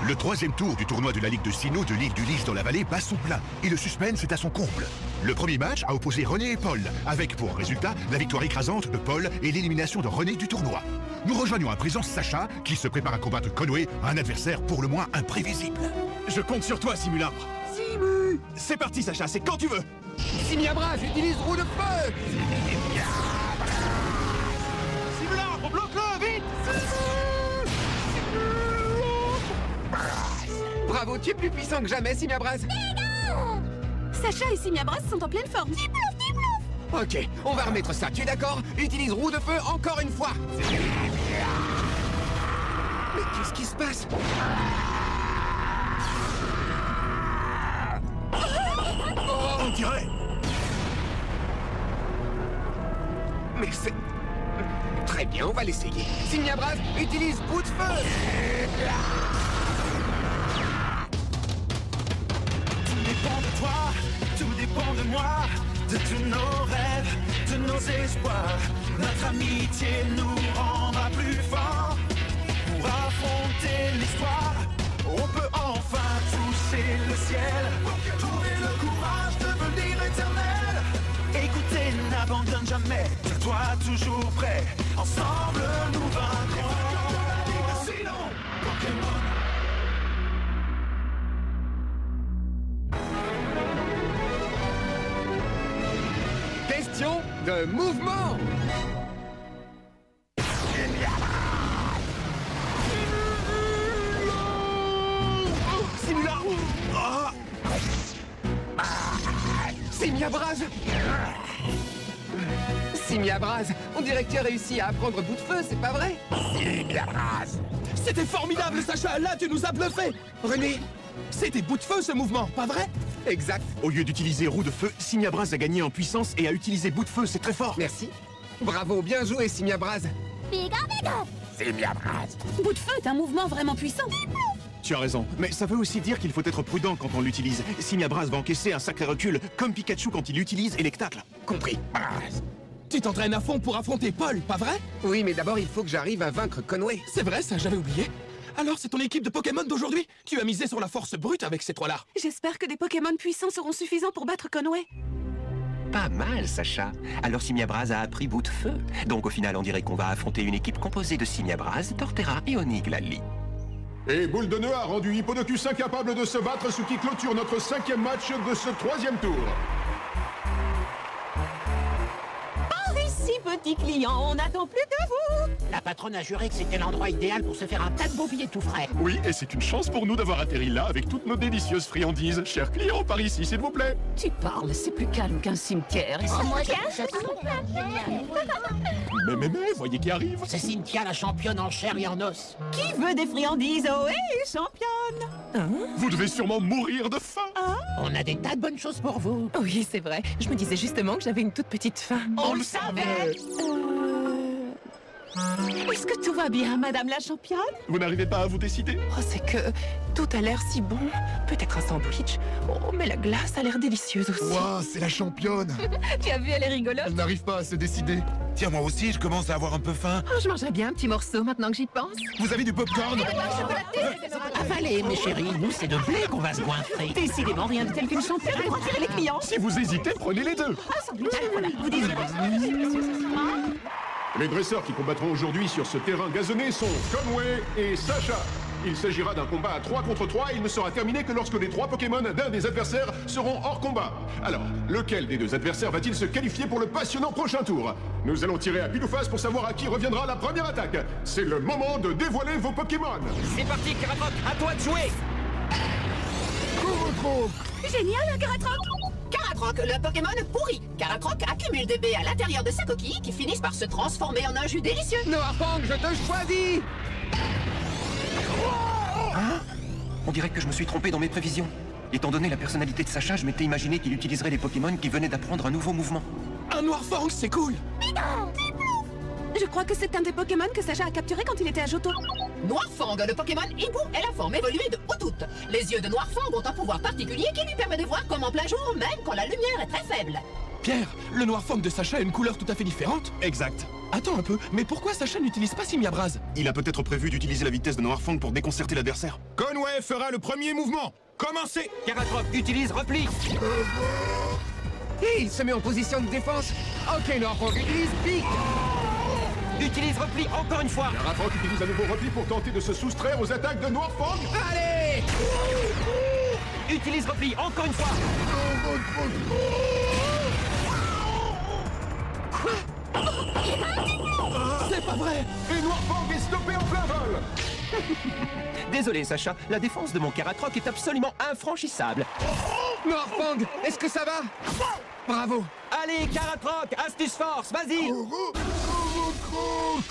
Le troisième tour du tournoi de la Ligue de Sinnoh de l'île du Lys dans la vallée bat son plein, et le suspense est à son comble. Le premier match a opposé René et Paul, avec pour résultat la victoire écrasante de Paul et l'élimination de René du tournoi. Nous rejoignons à présent Sacha, qui se prépare à combattre Conway, un adversaire pour le moins imprévisible. Je compte sur toi, Simulabre. Simu! C'est parti, Sacha, c'est quand tu veux. Simiabra, j'utilise roue de feu! Simulabre, bloque-le, vite! Bravo, tu es plus puissant que jamais, Simiabras! Sacha et Simiabras sont en pleine forme. Ok, on va remettre ça, tu es d'accord? Utilise roue de feu encore une fois! Mais qu'est-ce qui se passe? On dirait. Mais c'est... Très bien, on va l'essayer. Simiabras, utilise bout de feu! Tout dépend de toi, tout dépend de moi, de tous nos rêves, de nos espoirs. Notre amitié nous rendra plus forts pour affronter l'histoire. On peut enfin toucher le ciel, trouver le courage de devenir éternel. Écoutez, n'abandonne jamais, tiens-toi toujours prêt. Ensemble nous vaincrons. Sinon, Pokémon. Question de mouvement! Simulabre. Ah. Simiabras! Simiabras, on dirait que tu as réussi à apprendre bout de feu, c'est pas vrai? C'était formidable, Sacha. Là, tu nous as bluffé. René, c'était bout de feu, ce mouvement, pas vrai? Exact. Au lieu d'utiliser roue de feu, Simiabras a gagné en puissance et a utilisé bout de feu, c'est très fort. Merci. Bravo, bien joué, Simiabras. Bout de feu est un mouvement vraiment puissant. Tu as raison, mais ça veut aussi dire qu'il faut être prudent quand on l'utilise. Simiabras va encaisser un sacré recul, comme Pikachu quand il utilise Electacle. Compris. Tu t'entraînes à fond pour affronter Paul, pas vrai? Oui, mais d'abord, il faut que j'arrive à vaincre Conway. C'est vrai, ça, j'avais oublié. Alors, c'est ton équipe de Pokémon d'aujourd'hui? Tu as misé sur la force brute avec ces trois-là. J'espère que des Pokémon puissants seront suffisants pour battre Conway. Pas mal, Sacha. Alors Simiabras a appris bout de feu. Donc au final, on dirait qu'on va affronter une équipe composée de Simiabras, Torterra et Oniglali. Et Boule de Nœud a rendu Hippodocus incapable de se battre, ce qui clôture notre 5e match de ce 3e tour. Par ici, petit client, on n'attend plus que vous. La patronne a juré que c'était l'endroit idéal pour se faire un tas de beaux billets tout frais. Oui, et c'est une chance pour nous d'avoir atterri là avec toutes nos délicieuses friandises. Chers clients, par ici, s'il vous plaît. Tu parles, c'est plus calme qu'un cimetière. Mais, voyez qui arrive. C'est Cynthia, la championne en chair et en os. Qui veut des friandises? Oh, hé, championne! Vous devez sûrement mourir de faim. On a des tas de bonnes choses pour vous. Oui, c'est vrai. Je me disais justement que j'avais une toute petite faim. On le savait. Est-ce que tout va bien, madame la championne? Vous n'arrivez pas à vous décider? Oh, c'est que tout a l'air si bon. Peut-être un sandwich. Oh, mais la glace a l'air délicieuse aussi. Ouah, c'est la championne. Tu as vu, elle est rigolote. Elle n'arrive pas à se décider. Tiens, moi aussi, je commence à avoir un peu faim. Oh, je mangerais bien un petit morceau maintenant que j'y pense. Vous avez du popcorn? Avalez, mes chéris, nous, c'est de blé qu'on va se goinfrer. Décidément, rien de tel qu'une championne pour attirer les clients. Si vous hésitez, prenez les deux. Ah, sandwich, voilà. Vous dites... Les dresseurs qui combattront aujourd'hui sur ce terrain gazonné sont Conway et Sacha. Il s'agira d'un combat à 3 contre 3 et il ne sera terminé que lorsque les 3 Pokémon d'un des adversaires seront hors combat. Alors, lequel des deux adversaires va-t-il se qualifier pour le passionnant prochain tour? Nous allons tirer à pile ou face pour savoir à qui reviendra la première attaque. C'est le moment de dévoiler vos Pokémon. C'est parti, Caratroc, à toi de jouer. Génial, Caratroc! Caratroc, le Pokémon pourri. Caratroc accumule des baies à l'intérieur de sa coquille qui finissent par se transformer en un jus délicieux. Noirfang, je te choisis. Hein? On dirait que je me suis trompé dans mes prévisions. Étant donné la personnalité de Sacha, je m'étais imaginé qu'il utiliserait les Pokémon qui venaient d'apprendre un nouveau mouvement. Un Noirfang, c'est cool. Je crois que c'est un des Pokémon que Sacha a capturé quand il était à Johto. Noirfang, le Pokémon hibou, est la forme évoluée de Hoothoot. Les yeux de Noirfang ont un pouvoir particulier qui lui permet de voir comme en plein jour, même quand la lumière est très faible. Pierre, le Noirfang de Sacha a une couleur tout à fait différente. Exact. Attends un peu, mais pourquoi Sacha n'utilise pas Simiabras? Il a peut-être prévu d'utiliser la vitesse de Noirfang pour déconcerter l'adversaire. Conway fera le premier mouvement. Commencez. Caratroc utilise repli. Et il se met en position de défense. Ok, Noirfang utilise pique. Utilise repli encore une fois. Caratroc utilise un nouveau repli pour tenter de se soustraire aux attaques de Noirfang. Allez! Utilise repli encore une fois. C'est pas vrai! Et Noirfang est stoppé en plein vol. Désolé Sacha, la défense de mon Caratroc est absolument infranchissable. Noirfang, est-ce que ça va? Bravo! Allez Caratroc, astuce force, vas-y.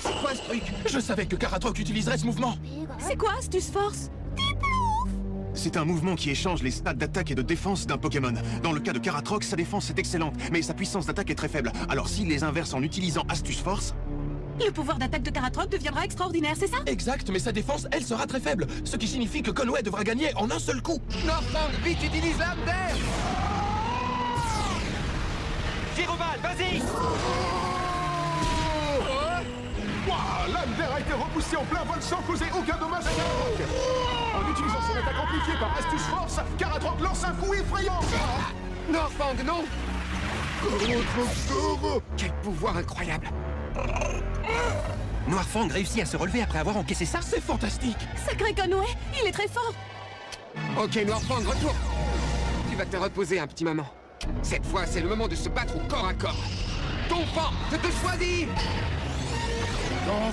C'est quoi ce truc? Je savais que Caratroc utiliserait ce mouvement! C'est quoi, Astuce Force? C'est un mouvement qui échange les stats d'attaque et de défense d'un Pokémon. Dans le cas de Caratroc, sa défense est excellente, mais sa puissance d'attaque est très faible. Alors s'il les inverse en utilisant Astuce Force... Le pouvoir d'attaque de Caratroc deviendra extraordinaire, c'est ça? Exact, mais sa défense, elle sera très faible. Ce qui signifie que Conway devra gagner en un seul coup. Noirfang, vite, utilise l'âme d'air! Giroval, vas-y. Waouh, l'âme d'air a été repoussée en plein vol sans causer aucun dommage à Caratroc. En utilisant son attaque amplifiée par Astuce Force, Caratroc lance un coup effrayant. Noirfang, non! Quel pouvoir incroyable! Noirfang réussit à se relever après avoir encaissé ça. C'est fantastique! Sacré Conway, il est très fort! Ok, Noirfang, retour! Tu vas te reposer, un petit maman. Cette fois, c'est le moment de se battre au corps à corps. Donphan, je te choisis!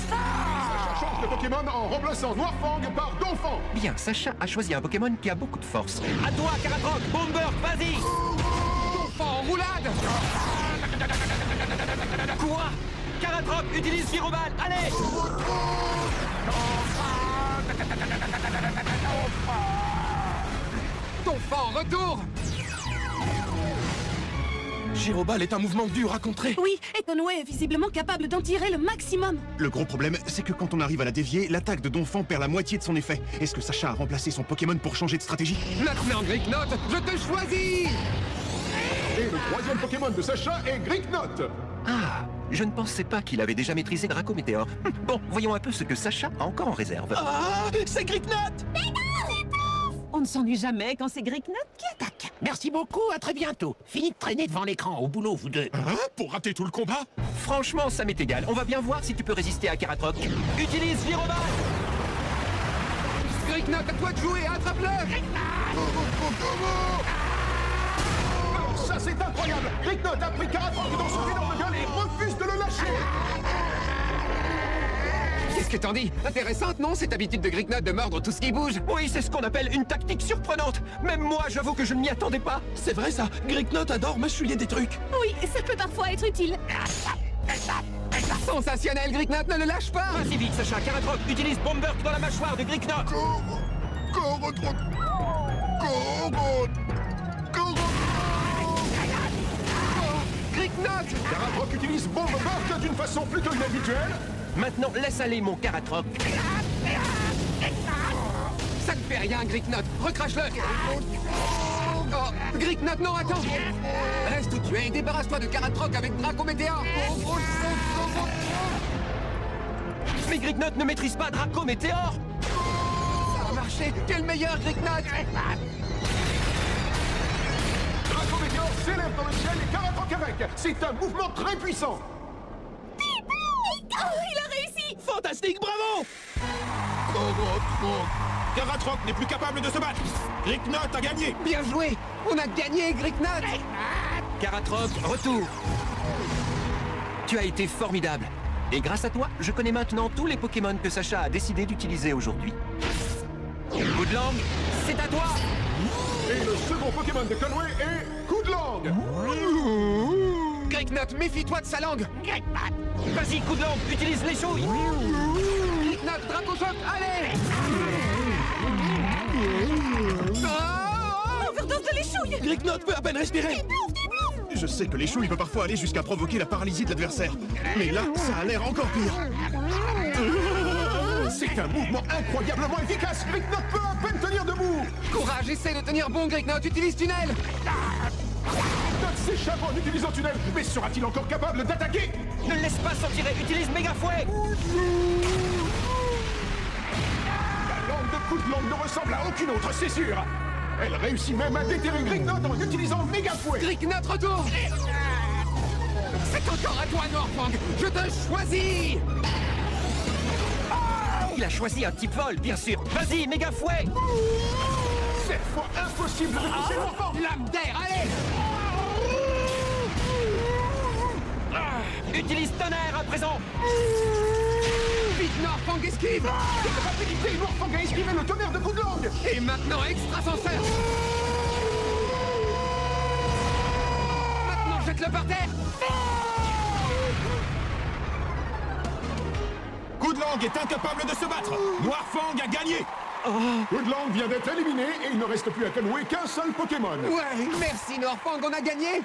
Sacha change de Pokémon en remplaçant Noirfang par Donphan. Bien, Sacha a choisi un Pokémon qui a beaucoup de force. À toi Caratroc, Bomber, vas-y. Donphan en roulade! Quoi? Caratroc utilise Giroval, allez. Donphan en retour! Girobal est un mouvement dur à contrer. Oui, et Conway est visiblement capable d'en tirer le maximum. Le gros problème, c'est que quand on arrive à la dévier, l'attaque de Donphan perd la moitié de son effet. Est-ce que Sacha a remplacé son Pokémon pour changer de stratégie? Maintenant, Gricknot, je te choisis! Et le troisième Pokémon de Sacha est Gricknot. Ah, je ne pensais pas qu'il avait déjà maîtrisé Draco Météor. Bon, voyons un peu ce que Sacha a encore en réserve. Ah, c'est Gricknot! On ne s'ennuie jamais quand c'est Gricknot qui attaque. Merci beaucoup, à très bientôt. Fini de traîner devant l'écran, au boulot, vous deux. Hein? Pour rater tout le combat? Franchement, ça m'est égal. On va bien voir si tu peux résister à Caratroc. Utilise Giroval. Gricknot, à toi de jouer, attrape-le! Ça, c'est incroyable! Gricknot a pris Caratroc dans son énorme gueule et refuse de le lâcher! Qu'est-ce que t'en dis? Intéressante, non, cette habitude de Gricknot de mordre tout ce qui bouge? Oui, c'est ce qu'on appelle une tactique surprenante. Même moi, j'avoue que je ne m'y attendais pas. C'est vrai ça, Gricknot adore mâchouiller des trucs. Oui, ça peut parfois être utile. Sensationnel, Gricknot, ne le lâche pas! Vas-y vite, Sacha. Caratroc utilise Bomber dans la mâchoire de Gricknot. Gricknot! Caratroc utilise Bomb Burst d'une façon plutôt inhabituelle. Maintenant, laisse aller mon Caratroc. Ça ne fait rien, Gricknot. Recrache-le. Oh, Gricknot, non, attends. Reste où tu es et débarrasse-toi de Caratroc avec Draco Météor. Mais Gricknot ne maîtrise pas Draco Météor. Ça a marché. Quel meilleur, Gricknot! Draco Météor s'élève dans le ciel et Caratroc avec. C'est un mouvement très puissant. Oh, il a réussi! Fantastique, bravo! Caratroc n'est plus capable de se battre. Gricknot a gagné. Bien joué. On a gagné, Gricknot. Caratroc, retour. Tu as été formidable. Et grâce à toi, je connais maintenant tous les Pokémon que Sacha a décidé d'utiliser aujourd'hui. Coup de langue, c'est à toi. Et le second Pokémon de Conway est Coup de langue. Gricknot, méfie-toi de sa langue. Vas-y, coup de langue, utilise les chouilles. Gricknot, Draco Choc, allez. Overdose de l'échouille! Gricknot peut à peine respirer. Je sais que les chouilles peut parfois aller jusqu'à provoquer la paralysie de l'adversaire. Mais là, ça a l'air encore pire. C'est un mouvement incroyablement efficace. Gricknot peut à peine tenir debout. Courage, essaie de tenir bon, Gricknot. Utilise tunnel. Gricknot s'échappe en utilisant tunnel. Mais sera-t-il encore capable d'attaquer? Ne le laisse pas s'en tirer, utilise méga fouet. La langue de coup de langue ne ressemble à aucune autre, c'est sûr. Elle réussit même à déterrer Grignot en utilisant méga fouet. Grignot retourne. C'est encore à toi, Noirfang. Je te choisis. Il a choisi un type vol, bien sûr. Vas-y, méga fouet. Cette fois, impossible de toucher Noirfang. Lame d'air, allez. Utilise tonnerre à présent. Vite, Noirfang, esquive. Quelle rapidité, Noirfang a esquivé le tonnerre de coup de langue. Et maintenant, extrasenseur. Maintenant, jette-le par terre. Coup de langue est incapable de se battre. Noirfang a gagné. Coup de langue vient d'être éliminé et il ne reste plus à Conway qu'un seul Pokémon. Ouais, merci, Noirfang, on a gagné.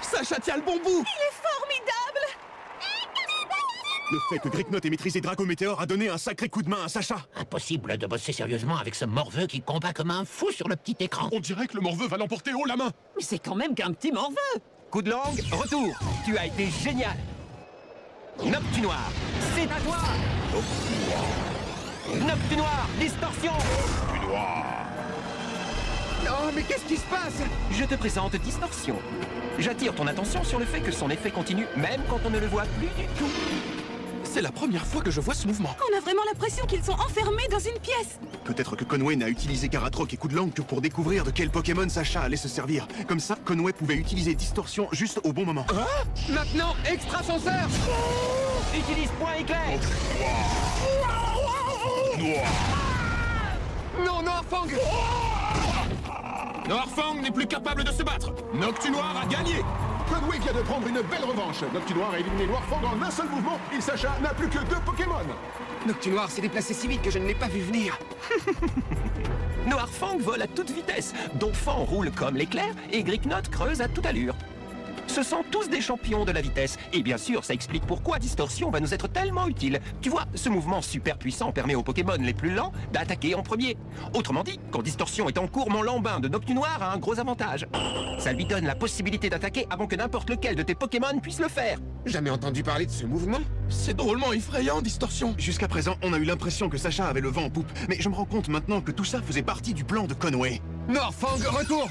Sacha tient le bon bout. Il est formidable. Le fait que Grignot ait maîtrisé Draco Météor a donné un sacré coup de main à Sacha. Impossible de bosser sérieusement avec ce morveux qui combat comme un fou sur le petit écran. On dirait que le morveux va l'emporter haut la main. Mais c'est quand même qu'un petit morveux. Coup de langue, retour. Tu as été génial. Noctunoir, c'est à toi. Noctunoir, distorsion. Oh, mais qu'est-ce qui se passe? Je te présente Distorsion. J'attire ton attention sur le fait que son effet continue même quand on ne le voit plus du tout. C'est la première fois que je vois ce mouvement. On a vraiment l'impression qu'ils sont enfermés dans une pièce. Peut-être que Conway n'a utilisé Karatroc et coup de langue que pour découvrir de quel Pokémon Sacha allait se servir. Comme ça, Conway pouvait utiliser Distorsion juste au bon moment. Maintenant, extrasenseur. Utilise point éclair. Non, Noirfang. Noirfang n'est plus capable de se battre. Noctunoir a gagné. Conway vient de prendre une belle revanche. Noctunoir a éliminé Noirfang en un seul mouvement et Sacha n'a plus que 2 Pokémon. Noctunoir s'est déplacé si vite que je ne l'ai pas vu venir. Noirfang vole à toute vitesse. Donphan roule comme l'éclair et Grignot creuse à toute allure. Ce sont tous des champions de la vitesse. Et bien sûr, ça explique pourquoi Distorsion va nous être tellement utile. Tu vois, ce mouvement super puissant permet aux Pokémon les plus lents d'attaquer en premier. Autrement dit, quand Distorsion est en cours, mon lambin de Noctunoir a un gros avantage. Ça lui donne la possibilité d'attaquer avant que n'importe lequel de tes Pokémon puisse le faire. Jamais entendu parler de ce mouvement. C'est drôlement effrayant, Distorsion. Jusqu'à présent, on a eu l'impression que Sacha avait le vent en poupe. Mais je me rends compte maintenant que tout ça faisait partie du plan de Conway. Noirfang, retour.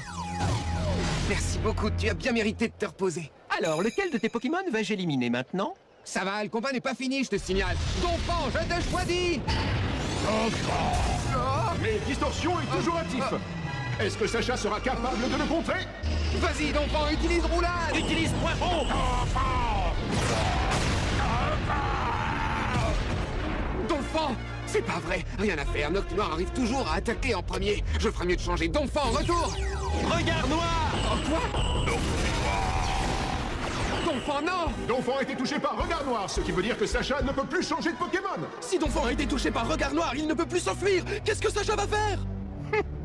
Merci beaucoup, tu as bien mérité de te reposer. Alors, lequel de tes Pokémon vais-je éliminer maintenant? Ça va, le combat n'est pas fini, je te signale. Donphan, je te choisis. Mais Distorsion est toujours actif. Est-ce que Sacha sera capable de le contrer? Vas-y, Donphan, utilise roulade. Utilise point ombre. Donphan, c'est pas vrai, rien à faire. Noctunoir arrive toujours à attaquer en premier. Je ferais mieux de changer. Donphan, retour. Regard noir. Oh, quoi? Donphan, non. Donphan a été touché par Regard Noir, ce qui veut dire que Sacha ne peut plus changer de Pokémon. Si Donphan a été touché par Regard Noir, il ne peut plus s'enfuir. Qu'est-ce que Sacha va faire?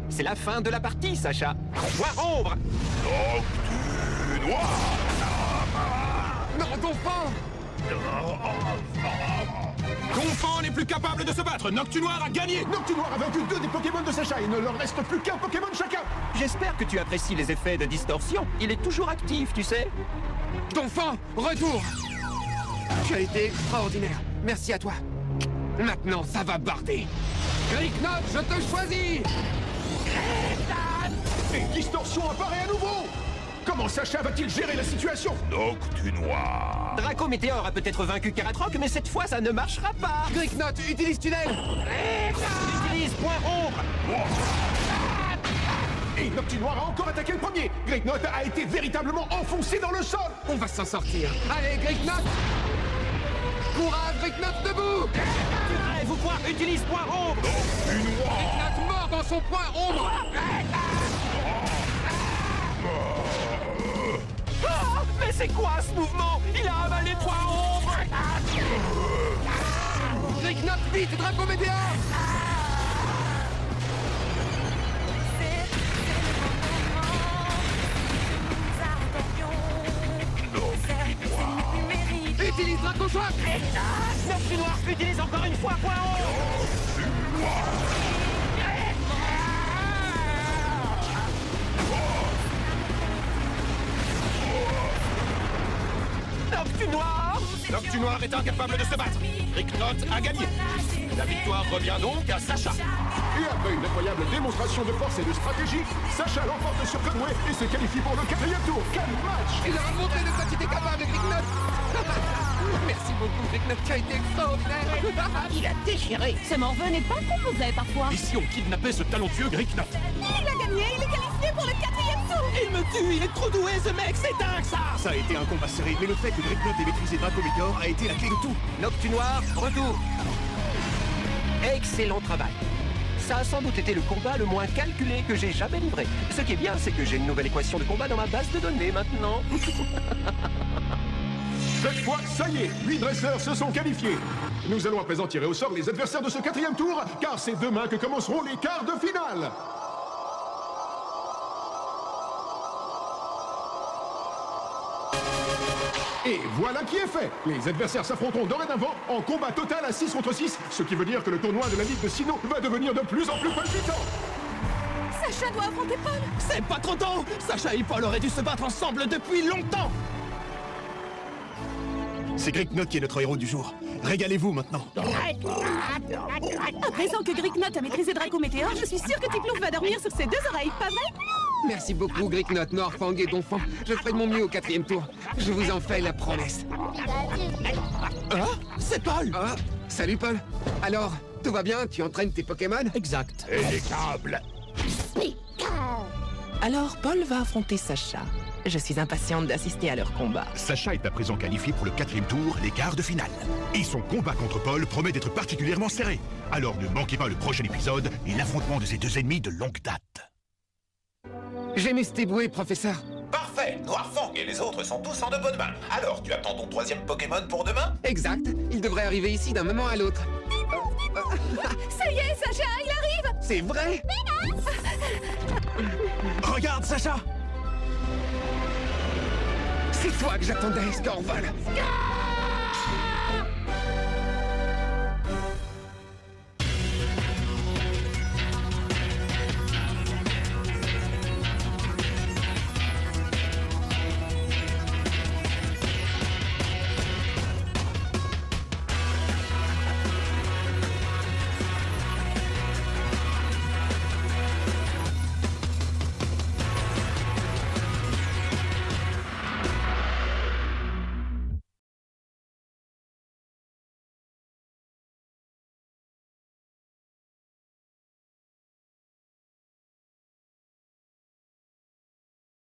C'est la fin de la partie, Sacha. Point ombre. Non, Donphan. Donphan n'est plus capable de se battre. Noctunoir a gagné. Noctunoir a vaincu 2 des Pokémon de Sacha. Il ne leur reste plus qu'un Pokémon chacun. J'espère que tu apprécies les effets de Distorsion. Il est toujours actif, tu sais. Donphan, retour. Tu as été extraordinaire. Merci à toi. Maintenant, ça va barder. Grignot, je te choisis. Et Distorsion apparaît à nouveau. Comment Sacha va-t-il gérer la situation? Noctunoir. Draco Météor a peut-être vaincu Karatroc, mais cette fois, ça ne marchera pas. Grignot, utilise tunnel. Utilise point ombre. Et Noctunoir a encore attaqué le premier. Grignot a été véritablement enfoncé dans le sol. On va s'en sortir. Allez, Grignot. Courage, Grignot, debout. Rêve ou quoi? Utilise point ombre. Grignot mort dans son point ombre. Ah, mais c'est quoi ce mouvement? Il a avalé point ombre. Grignot, vite, Draco Météor. Utilise Draco Choc. Noctunoir utilise encore une fois point ombre. L'Octu Noir est incapable de se battre. Ricknot a gagné. La victoire revient donc à Sacha. Et après une incroyable démonstration de force et de stratégie, Sacha l'emporte sur Conway et se qualifie pour le 4e tour. Quel match! Il leur a montré de quoi tu étais capable, Ricknot. Merci beaucoup, Ricknot, tu as été extraordinaire. Il a déchiré. Ce morveux n'est pas mauvais parfois. Et si on kidnappait ce talentueux Ricknot? Il a gagné, il est qualifié pour le 4e tour. Il me tue, il est trop doué ce mec, c'est dingue ça! Ça a été un combat serré, mais le fait que Ricknot ait maîtrisé Draco Meteor a été la clé de tout. L'Octu Noir, retour. Excellent travail. Ça a sans doute été le combat le moins calculé que j'ai jamais livré. Ce qui est bien, c'est que j'ai une nouvelle équation de combat dans ma base de données maintenant. Cette fois, ça y est, 8 dresseurs se sont qualifiés. Nous allons à présent tirer au sort les adversaires de ce 4e tour, car c'est demain que commenceront les quarts de finale. Et voilà qui est fait. Les adversaires s'affronteront dorénavant en combat total à 6 contre 6, ce qui veut dire que le tournoi de la Ligue de Sinnoh va devenir de plus en plus palpitant. Sacha doit affronter Paul. C'est pas trop tôt! Sacha et Paul auraient dû se battre ensemble depuis longtemps! C'est Ricknot qui est notre héros du jour. Régalez-vous maintenant. À présent que Gricknot a maîtrisé Draco Météor, je suis sûre que Tiplouf va dormir sur ses 2 oreilles, pas vrai? Merci beaucoup, Gricknot, Noirfang et Donphan. Je ferai de mon mieux au 4e tour. Je vous en fais la promesse. Ah, c'est Paul! Ah, salut Paul. Alors, tout va bien? Tu entraînes tes Pokémon? Exact. Et les câbles. Alors, Paul va affronter Sacha. Je suis impatiente d'assister à leur combat. Sacha est à présent qualifié pour le 4e tour, les quarts de finale. Et son combat contre Paul promet d'être particulièrement serré. Alors ne manquez pas le prochain épisode et l'affrontement de ces 2 ennemis de longue date. J'aime tes bouées, professeur. Parfait, Noirfang et les autres sont tous en de bonnes mains. Alors, tu attends ton 3e Pokémon pour demain? Exact. Il devrait arriver ici d'un moment à l'autre. Ça y est, Sacha, il arrive. C'est vrai? Regarde, Sacha! C'est toi que j'attendais, Scorvol.